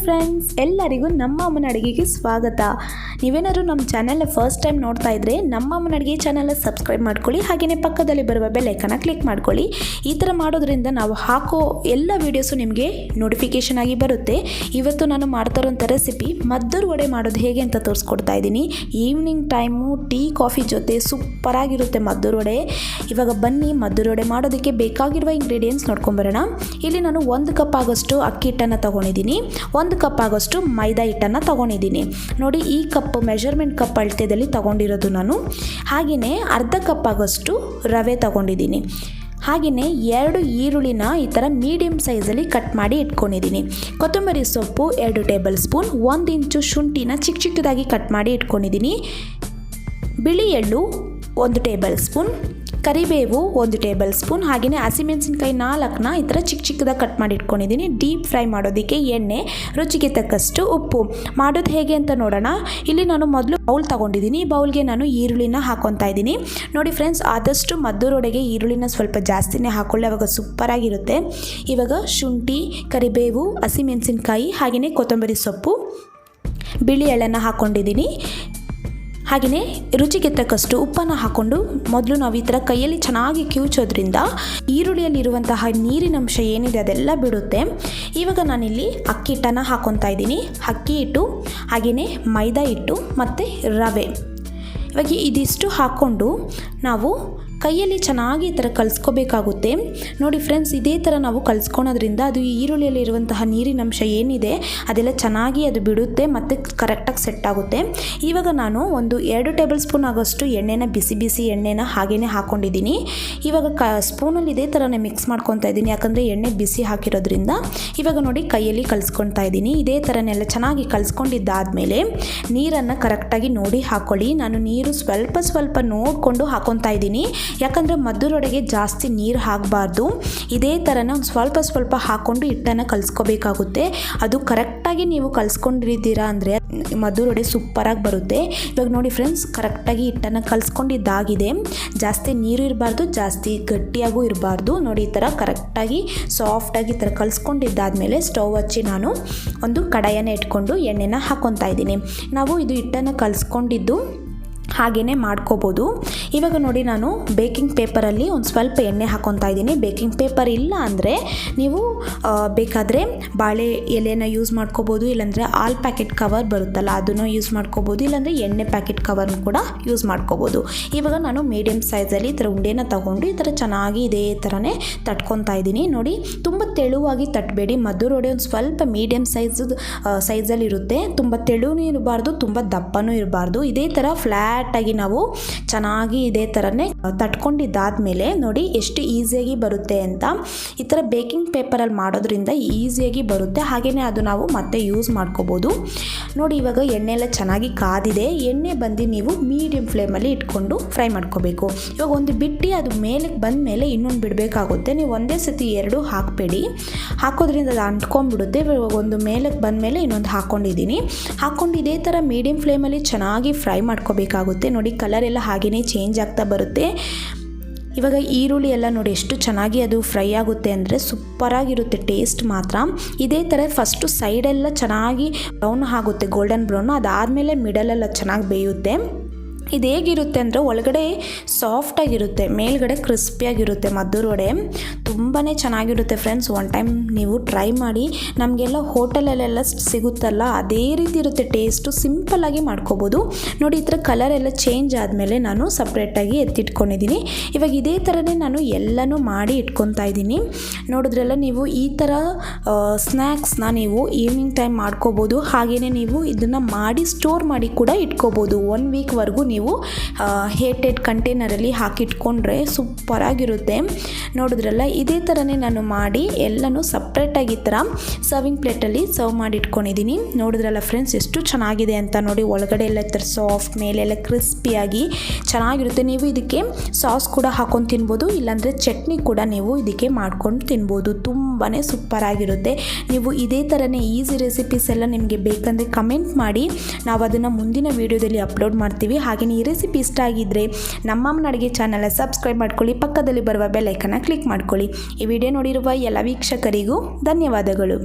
Friends, ಎಲ್ಲರಿಗೂ ನಮ್ಮ ಅಮ್ಮನ ಅಡುಗೆಗೆ ಸ್ವಾಗತ. ನೀವೇನಾದರೂ ನಮ್ಮ ಚಾನೆಲ್ನ ಫಸ್ಟ್ ಟೈಮ್ ನೋಡ್ತಾ ಇದ್ದರೆ ನಮ್ಮ ಅಮ್ಮನ ಅಡುಗೆ ಚಾನೆಲ್ನ ಸಬ್ಸ್ಕ್ರೈಬ್ ಮಾಡ್ಕೊಳ್ಳಿ. ಹಾಗೆಯೇ ಪಕ್ಕದಲ್ಲಿ ಬರುವ ಬೆಲ್ ಐಕಾನ್ನ ಕ್ಲಿಕ್ ಮಾಡ್ಕೊಳ್ಳಿ. ಈ ಥರ ಮಾಡೋದ್ರಿಂದ ನಾವು ಹಾಕೋ ಎಲ್ಲ ವೀಡಿಯೋಸು ನಿಮಗೆ ನೋಟಿಫಿಕೇಷನ್ ಆಗಿ ಬರುತ್ತೆ. ಇವತ್ತು ನಾನು ಮಾಡ್ತಾ ಇರೋಂಥ ರೆಸಿಪಿ ಮದ್ದೂರು ವಡೆ ಮಾಡೋದು ಹೇಗೆ ಅಂತ ತೋರಿಸ್ಕೊಡ್ತಾ ಇದ್ದೀನಿ. ಈವ್ನಿಂಗ್ ಟೈಮು ಟೀ ಕಾಫಿ ಜೊತೆ ಸೂಪರಾಗಿರುತ್ತೆ ಮದ್ದೂರು ವಡೆ. ಇವಾಗ ಬನ್ನಿ ಮದ್ದೂರು ವಡೆ ಮಾಡೋದಕ್ಕೆ ಬೇಕಾಗಿರುವ ಇಂಗ್ರೀಡಿಯೆಂಟ್ಸ್ ನೋಡ್ಕೊಂಬರೋಣ. ಇಲ್ಲಿ ನಾನು 1 ಕಪ್ ಆಗೋಷ್ಟು ಅಕ್ಕಿ ಹಿಟ್ಟನ್ನು ತೊಗೊಂಡಿದ್ದೀನಿ, 1 ಕಪ್ ಆಗೋಷ್ಟು ಮೈದಾ ಹಿಟ್ಟನ್ನು ತೊಗೊಂಡಿದ್ದೀನಿ. ನೋಡಿ, ಈ ಕಪ್ ಮೆಜರ್ಮೆಂಟ್ ಕಪ್ ಅಳತೆಯಲ್ಲಿ ತೊಗೊಂಡಿರೋದು ನಾನು. ಹಾಗೆಯೇ ಅರ್ಧ ಕಪ್ ಆಗೋಷ್ಟು ರವೆ ತೊಗೊಂಡಿದ್ದೀನಿ. ಹಾಗೆಯೇ 2 ಈರುಳ್ಳಿನ ಈ ಥರ ಮೀಡಿಯಮ್ ಸೈಜಲ್ಲಿ ಕಟ್ ಮಾಡಿ ಇಟ್ಕೊಂಡಿದ್ದೀನಿ. ಕೊತ್ತಂಬರಿ ಸೊಪ್ಪು 2 ಟೇಬಲ್ ಸ್ಪೂನ್, 1 ಇಂಚು ಶುಂಠಿನ ಚಿಕ್ಕ ಚಿಕ್ಕದಾಗಿ ಕಟ್ ಮಾಡಿ ಇಟ್ಕೊಂಡಿದ್ದೀನಿ. ಬಿಳಿ ಎಳ್ಳು 1 ಟೇಬಲ್ ಸ್ಪೂನ್, ಕರಿಬೇವು 1 ಟೇಬಲ್ ಸ್ಪೂನ್, ಹಾಗೆಯೇ ಹಸಿಮೆಣಸಿನ್ಕಾಯಿ 4ನ ಈ ಥರ ಚಿಕ್ಕ ಚಿಕ್ಕದಾಗಿ ಕಟ್ ಮಾಡಿ ಇಟ್ಕೊಂಡಿದ್ದೀನಿ. ಡೀಪ್ ಫ್ರೈ ಮಾಡೋದಕ್ಕೆ ಎಣ್ಣೆ, ರುಚಿಗೆ ತಕ್ಕಷ್ಟು ಉಪ್ಪು. ಮಾಡೋದು ಹೇಗೆ ಅಂತ ನೋಡೋಣ. ಇಲ್ಲಿ ನಾನು ಮೊದಲು ಬೌಲ್ ತೊಗೊಂಡಿದ್ದೀನಿ. ಈ ಬೌಲ್ಗೆ ನಾನು ಈರುಳ್ಳಿನ ಹಾಕೊತಾ ಇದ್ದೀನಿ. ನೋಡಿ ಫ್ರೆಂಡ್ಸ್, ಆದಷ್ಟು ಮದ್ದೂರು ವಡೆಗೆ ಈರುಳ್ಳಿನ ಸ್ವಲ್ಪ ಜಾಸ್ತಿನೇ ಹಾಕೊಳ್ಳಿ, ಅವಾಗ ಸೂಪರಾಗಿರುತ್ತೆ. ಇವಾಗ ಶುಂಠಿ, ಕರಿಬೇವು, ಹಸಿಮೆಣಸಿನ್ಕಾಯಿ ಹಾಗೆಯೇ ಕೊತ್ತಂಬರಿ ಸೊಪ್ಪು, ಬಿಳಿ ಎಳ್ಳನ್ನು ಹಾಕ್ಕೊಂಡಿದ್ದೀನಿ. ಹಾಗೆಯೇ ರುಚಿಗೆ ತಕ್ಕಷ್ಟು ಉಪ್ಪನ್ನು ಹಾಕ್ಕೊಂಡು ಮೊದಲು ನಾವು ಈ ಥರ ಕೈಯಲ್ಲಿ ಚೆನ್ನಾಗಿ ಕಿವುಚೋದ್ರಿಂದ ಈರುಳ್ಳಿಯಲ್ಲಿರುವಂತಹ ನೀರಿನಂಶ ಏನಿದೆ ಅದೆಲ್ಲ ಬಿಡುತ್ತೆ. ಇವಾಗ ನಾನಿಲ್ಲಿ ಅಕ್ಕಿ ಹಿಟ್ಟನ್ನು ಹಾಕ್ಕೊತಾ ಇದ್ದೀನಿ. ಅಕ್ಕಿ ಹಿಟ್ಟು, ಹಾಗೆಯೇ ಮೈದಾ ಹಿಟ್ಟು ಮತ್ತು ರವೆ. ಇವಾಗ ಇದಿಷ್ಟು ಹಾಕ್ಕೊಂಡು ನಾವು ಕೈಯಲ್ಲಿ ಚೆನ್ನಾಗಿ ಈ ಥರ ಕಲಿಸ್ಕೋಬೇಕಾಗುತ್ತೆ. ನೋಡಿ ಫ್ರೆಂಡ್ಸ್, ಇದೇ ಥರ ನಾವು ಕಲಿಸ್ಕೊಳೋದ್ರಿಂದ ಅದು ಈರುಳ್ಳಿಯಲ್ಲಿರುವಂತಹ ನೀರಿನಂಶ ಏನಿದೆ ಅದೆಲ್ಲ ಚೆನ್ನಾಗಿ ಅದು ಬಿಡುತ್ತೆ ಮತ್ತು ಕರೆಕ್ಟಾಗಿ ಸೆಟ್ ಆಗುತ್ತೆ. ಇವಾಗ ನಾನು 2 ಟೇಬಲ್ ಸ್ಪೂನ್ ಆಗೋಷ್ಟು ಎಣ್ಣೆನ ಬಿಸಿ ಎಣ್ಣೆನ ಹಾಗೆಯೇ ಹಾಕ್ಕೊಂಡಿದ್ದೀನಿ. ಇವಾಗ ಸ್ಪೂನಲ್ಲಿ ಇದೇ ಥರನೇ ಮಿಕ್ಸ್ ಮಾಡ್ಕೊತಾ ಇದ್ದೀನಿ, ಯಾಕಂದರೆ ಎಣ್ಣೆ ಬಿಸಿ ಹಾಕಿರೋದ್ರಿಂದ. ಇವಾಗ ನೋಡಿ ಕೈಯಲ್ಲಿ ಕಲಿಸ್ಕೊತಾ ಇದ್ದೀನಿ. ಇದೇ ಥರನೆಲ್ಲ ಚೆನ್ನಾಗಿ ಕಲಿಸ್ಕೊಂಡಿದ್ದಾದಮೇಲೆ ನೀರನ್ನು ಕರೆಕ್ಟಾಗಿ ನೋಡಿ ಹಾಕ್ಕೊಳ್ಳಿ. ನಾನು ನೀರು ಸ್ವಲ್ಪ ನೋಡಿಕೊಂಡು ಹಾಕ್ಕೊತಾ ಇದ್ದೀನಿ, ಯಾಕಂದರೆ ಮದ್ದೂರು ವಡೆಗೆ ಜಾಸ್ತಿ ನೀರು ಹಾಕಬಾರ್ದು. ಇದೇ ಥರನ ಸ್ವಲ್ಪ ಹಾಕ್ಕೊಂಡು ಹಿಟ್ಟನ್ನು ಕಲಿಸ್ಕೋಬೇಕಾಗುತ್ತೆ. ಅದು ಕರೆಕ್ಟಾಗಿ ನೀವು ಕಲಿಸ್ಕೊಂಡಿದ್ದೀರಾ ಅಂದರೆ ಮದ್ದೂರು ವಡೆ ಸೂಪರಾಗಿ ಬರುತ್ತೆ. ಇವಾಗ ನೋಡಿ ಫ್ರೆಂಡ್ಸ್, ಕರೆಕ್ಟಾಗಿ ಹಿಟ್ಟನ್ನು ಕಲಿಸ್ಕೊಂಡಿದ್ದಾಗಿದೆ. ಜಾಸ್ತಿ ನೀರು ಇರಬಾರ್ದು, ಜಾಸ್ತಿ ಗಟ್ಟಿಯಾಗೂ ಇರಬಾರ್ದು. ನೋಡಿ, ಈ ಥರ ಕರೆಕ್ಟಾಗಿ ಸಾಫ್ಟಾಗಿ ಈ ಥರ ಕಲಿಸ್ಕೊಂಡಿದ್ದಾದಮೇಲೆ ಸ್ಟವ್ ಹಚ್ಚಿ ನಾನು ಒಂದು ಕಡಾಯನ್ನು ಇಟ್ಕೊಂಡು ಎಣ್ಣೆನ ಹಾಕ್ಕೊತಾ ಇದ್ದೀನಿ. ನಾವು ಇದು ಹಿಟ್ಟನ್ನು ಕಲಿಸ್ಕೊಂಡಿದ್ದು ಹಾಗೆಯೇ ಮಾಡ್ಕೋಬೋದು. ಇವಾಗ ನೋಡಿ, ನಾನು ಬೇಕಿಂಗ್ ಪೇಪರಲ್ಲಿ ಸ್ವಲ್ಪ ಎಣ್ಣೆ ಹಾಕ್ಕೊತಾ ಇದ್ದೀನಿ. ಬೇಕಿಂಗ್ ಪೇಪರ್ ಇಲ್ಲ ಅಂದರೆ ನೀವು ಬೇಕಾದರೆ ಬಾಳೆ ಎಲೆನ ಯೂಸ್ ಮಾಡ್ಕೋಬೋದು, ಇಲ್ಲಾಂದರೆ ಆಲ್ ಪ್ಯಾಕೆಟ್ ಕವರ್ ಬರುತ್ತಲ್ಲ ಅದನ್ನು ಯೂಸ್ ಮಾಡ್ಕೋಬೋದು, ಇಲ್ಲಾಂದರೆ ಎಣ್ಣೆ ಪ್ಯಾಕೆಟ್ ಕವರ್ನ ಕೂಡ ಯೂಸ್ ಮಾಡ್ಕೋಬೋದು. ಇವಾಗ ನಾನು ಮೀಡಿಯಮ್ ಸೈಜಲ್ಲಿ ಈ ಥರ ಉಂಡೆನ ತೊಗೊಂಡು ಈ ಥರ ಚೆನ್ನಾಗಿ ಇದೇ ಥರನೇ ತಟ್ಕೊತಾ ಇದ್ದೀನಿ. ನೋಡಿ, ತುಂಬ ತೆಳುವಾಗಿ ತಟ್ಟಬೇಡಿ. ಮದ್ದೂರು ವಡೆ ಒಂದು ಸ್ವಲ್ಪ ಮೀಡಿಯಮ್ ಸೈಜಲ್ಲಿ ಇರುತ್ತೆ. ತುಂಬ ತೆಳುವೂ ಇರಬಾರ್ದು, ತುಂಬ ದಪ್ಪನೂ ಇರಬಾರ್ದು. ಇದೇ ಥರ ಫ್ಲ್ಯಾಟಾಗಿ ನಾವು ಚೆನ್ನಾಗಿ ಇದೇ ಥರನೇ ತಟ್ಕೊಂಡಿದ್ದಾದಮೇಲೆ ನೋಡಿ ಎಷ್ಟು ಈಸಿಯಾಗಿ ಬರುತ್ತೆ ಅಂತ. ಈ ಥರ ಬೇಕಿಂಗ್ ಪೇಪರಲ್ಲಿ ಮಾಡೋದ್ರಿಂದ ಈಸಿಯಾಗಿ ಬರುತ್ತೆ. ಹಾಗೆಯೇ ಅದು ನಾವು ಮತ್ತೆ ಯೂಸ್ ಮಾಡ್ಕೋಬೋದು. ನೋಡಿ, ಇವಾಗ ಎಣ್ಣೆ ಎಲ್ಲ ಚೆನ್ನಾಗಿ ಕಾದಿದೆ. ಎಣ್ಣೆ ಬಂದು ನೀವು ಮೀಡಿಯಮ್ ಫ್ಲೇಮಲ್ಲಿ ಇಟ್ಕೊಂಡು ಫ್ರೈ ಮಾಡ್ಕೋಬೇಕು. ಇವಾಗ ಒಂದು ಬಿಟ್ಟು ಅದು ಮೇಲಕ್ಕೆ ಬಂದ ಮೇಲೆ ಇನ್ನೊಂದು ಬಿಡಬೇಕಾಗುತ್ತೆ. ನೀವು ಒಂದೇ ಸತಿ 2 ಹಾಕಬೇಡಿ, ಹಾಕೋದ್ರಿಂದ ಅದು ಅಂಟ್ಕೊಂಡ್ಬಿಡುತ್ತೆ. ಇವಾಗ ಒಂದು ಮೇಲಕ್ಕೆ ಬಂದ ಮೇಲೆ ಇನ್ನೊಂದು ಹಾಕ್ಕೊಂಡಿದ್ದೀನಿ. ಹಾಕ್ಕೊಂಡು ಇದೇ ಥರ ಮೀಡಿಯಮ್ ಫ್ಲೇಮಲ್ಲಿ ಚೆನ್ನಾಗಿ ಫ್ರೈ ಮಾಡ್ಕೋಬೇಕಾಗುತ್ತೆ. ನೋಡಿ, ಕಲರ್ ಎಲ್ಲ ಹಾಗೆಯೇ ಚೇಂಜ್ ಆಗ್ತಾ ಬರುತ್ತೆ. ಇವಾಗ ಈರುಳ್ಳಿ ಎಲ್ಲ ನೋಡಿ ಎಷ್ಟು ಚೆನ್ನಾಗಿ ಅದು ಫ್ರೈ ಆಗುತ್ತೆ ಅಂದರೆ ಸೂಪರಾಗಿರುತ್ತೆ ಟೇಸ್ಟ್ ಮಾತ್ರ. ಇದೇ ಥರ ಫಸ್ಟು ಸೈಡೆಲ್ಲ ಚೆನ್ನಾಗಿ ಬ್ರೌನ್ ಆಗುತ್ತೆ, ಗೋಲ್ಡನ್ ಬ್ರೌನ್. ಅದಾದಮೇಲೆ ಮಿಡಲೆಲ್ಲ ಚೆನ್ನಾಗಿ ಬೇಯುತ್ತೆ. ಇದು ಹೇಗಿರುತ್ತೆ ಅಂದರೆ ಒಳಗಡೆ ಸಾಫ್ಟಾಗಿರುತ್ತೆ, ಮೇಲ್ಗಡೆ ಕ್ರಿಸ್ಪಿಯಾಗಿರುತ್ತೆ. ಮದ್ದೂರು ವಡೆ ತುಂಬಾ ಚೆನ್ನಾಗಿರುತ್ತೆ ಫ್ರೆಂಡ್ಸ್. ಒನ್ ಟೈಮ್ ನೀವು ಟ್ರೈ ಮಾಡಿ. ನಮಗೆಲ್ಲ ಹೋಟೆಲಲ್ಲೆಲ್ಲ ಸಿಗುತ್ತಲ್ಲ ಅದೇ ರೀತಿ ಇರುತ್ತೆ ಟೇಸ್ಟು. ಸಿಂಪಲ್ಲಾಗಿ ಮಾಡ್ಕೋಬೋದು. ನೋಡಿ, ಈ ಥರ ಕಲರ್ ಎಲ್ಲ ಚೇಂಜ್ ಆದಮೇಲೆ ನಾನು ಸಪ್ರೇಟಾಗಿ ಎತ್ತಿಟ್ಕೊಂಡಿದ್ದೀನಿ. ಇವಾಗ ಇದೇ ಥರನೇ ನಾನು ಎಲ್ಲನೂ ಮಾಡಿ ಇಟ್ಕೊತಾ ಇದ್ದೀನಿ. ನೋಡಿದ್ರೆಲ್ಲ ನೀವು ಈ ಥರ ಸ್ನ್ಯಾಕ್ಸ್ನ ನೀವು ಈವ್ನಿಂಗ್ ಟೈಮ್ ಮಾಡ್ಕೋಬೋದು. ಹಾಗೆಯೇ ನೀವು ಇದನ್ನು ಮಾಡಿ ಸ್ಟೋರ್ ಮಾಡಿ ಕೂಡ ಇಟ್ಕೋಬೋದು. 1 ವೀಕ್ವರೆಗೂ ನೀವು ಹೇಟೆಡ್ ಕಂಟೈನರಲ್ಲಿ ಹಾಕಿಟ್ಕೊಂಡ್ರೆ ಸೂಪರಾಗಿರುತ್ತೆ. ನೋಡಿದ್ರಲ್ಲ, ಇದೇ ಥರನೇ ನಾನು ಮಾಡಿ ಎಲ್ಲನೂ ಸಪ್ರೇಟಾಗಿ ಈ ಥರ ಸರ್ವಿಂಗ್ ಪ್ಲೇಟಲ್ಲಿ ಸರ್ವ್ ಮಾಡಿ ಇಟ್ಕೊಂಡಿದ್ದೀನಿ. ನೋಡಿದ್ರಲ್ಲ ಫ್ರೆಂಡ್ಸ್, ಎಷ್ಟು ಚೆನ್ನಾಗಿದೆ ಅಂತ. ನೋಡಿ, ಒಳಗಡೆ ಎಲ್ಲ ಈ ಥರ ಸಾಫ್ಟ್, ಮೇಲೆಲ್ಲ ಕ್ರಿಸ್ಪಿಯಾಗಿ ಚೆನ್ನಾಗಿರುತ್ತೆ. ನೀವು ಇದಕ್ಕೆ ಸಾಸ್ ಕೂಡ ಹಾಕ್ಕೊಂಡು ತಿನ್ಬೋದು, ಇಲ್ಲಾಂದರೆ ಚಟ್ನಿ ಕೂಡ ನೀವು ಇದಕ್ಕೆ ಮಾಡ್ಕೊಂಡು ತಿನ್ಬೋದು. ತುಂಬಾ ಸೂಪರಾಗಿರುತ್ತೆ. ನೀವು ಇದೇ ಥರನೇ ಈಸಿ ರೆಸಿಪೀಸ್ ಎಲ್ಲ ನಿಮಗೆ ಬೇಕಂದರೆ ಕಮೆಂಟ್ ಮಾಡಿ, ನಾವು ಅದನ್ನು ಮುಂದಿನ ವೀಡಿಯೋದಲ್ಲಿ ಅಪ್ಲೋಡ್ ಮಾಡ್ತೀವಿ. ಹಾಗೆ ಈ ರೆಸಿಪಿ ಇಷ್ಟ ಆಗಿದ್ದರೆ ನಮ್ಮ ಅಮ್ಮನ ಅಡುಗೆ ಚಾನಲ್ನ ಸಬ್ಸ್ಕ್ರೈಬ್ ಮಾಡ್ಕೊಳ್ಳಿ, ಪಕ್ಕದಲ್ಲಿ ಬರುವ ಬೆಲ್ ಐಕಾನ್ನ ಕ್ಲಿಕ್ ಮಾಡ್ಕೊಳ್ಳಿ. ಈ ವಿಡಿಯೋ ನೋಡಿರುವ ಎಲ್ಲ ವೀಕ್ಷಕರಿಗೂ ಧನ್ಯವಾದಗಳು.